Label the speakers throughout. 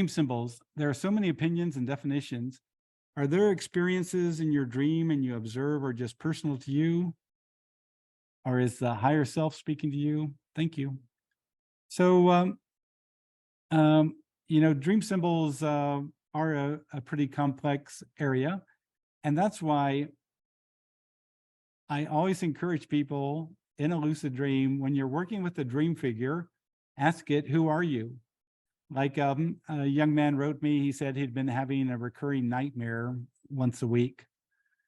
Speaker 1: dream symbols. There are so many opinions and definitions. Are there experiences in your dream and you observe are just personal to you? Or is the higher self speaking to you? Thank you. So, dream symbols are a pretty complex area. And that's why I always encourage people in a lucid dream, when you're working with a dream figure, ask it, who are you? Like a young man wrote me, he said he'd been having a recurring nightmare once a week.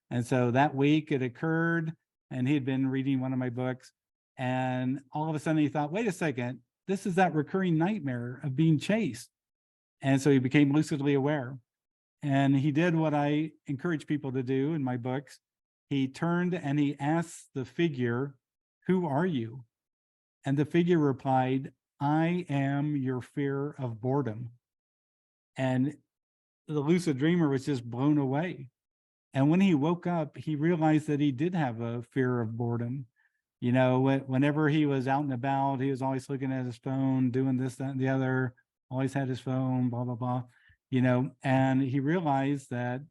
Speaker 1: And so that week it occurred, and he had been reading one of my books. And all of a sudden he thought, wait a second, this is that recurring nightmare of being chased. And so he became lucidly aware. And he did what I encourage people to do in my books. He turned and he asked the figure, who are you? And the figure replied, I am your fear of boredom. And the lucid dreamer was just blown away. And when he woke up, he realized that he did have a fear of boredom. You know, whenever he was out and about, he was always looking at his phone, doing this, that, and the other, always had his phone, blah, blah, blah, and he realized that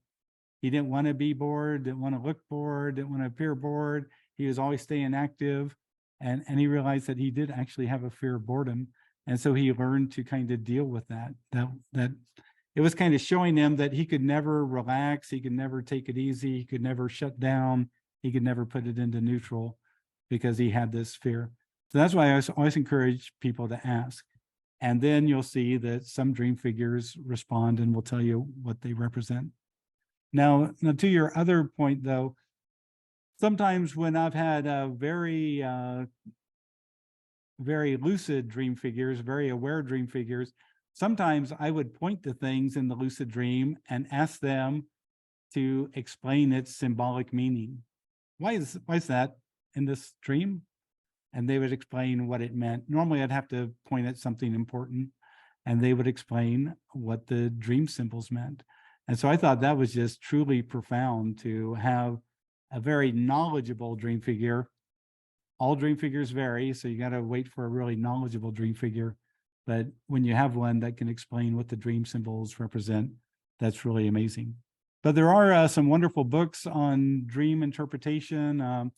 Speaker 1: he didn't want to be bored, didn't want to look bored, didn't want to appear bored. He was always staying active. And he realized that he did actually have a fear of boredom. And so he learned to kind of deal with that it was kind of showing him that he could never relax. He could never take it easy. He could never shut down. He could never put it into neutral because he had this fear. So that's why I always encourage people to ask. And then you'll see that some dream figures respond and will tell you what they represent. Now to your other point, though, sometimes when I've had very lucid dream figures, very aware dream figures, sometimes I would point to things in the lucid dream and ask them to explain its symbolic meaning. Why is that in this dream? And they would explain what it meant. Normally, I'd have to point at something important, and they would explain what the dream symbols meant. And so I thought that was just truly profound to have a very knowledgeable dream figure. All dream figures vary, so you got to wait for a really knowledgeable dream figure. But when you have one that can explain what the dream symbols represent, that's really amazing. But there are some wonderful books on dream interpretation.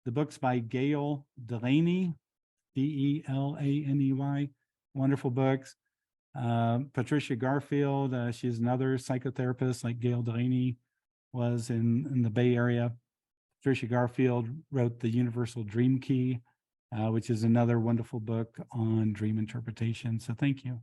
Speaker 1: The books by Gail Delaney, Delaney, wonderful books. Patricia Garfield, she's another psychotherapist like Gail Delaney was in the Bay Area. Patricia Garfield wrote The Universal Dream Key, which is another wonderful book on dream interpretation. So thank you.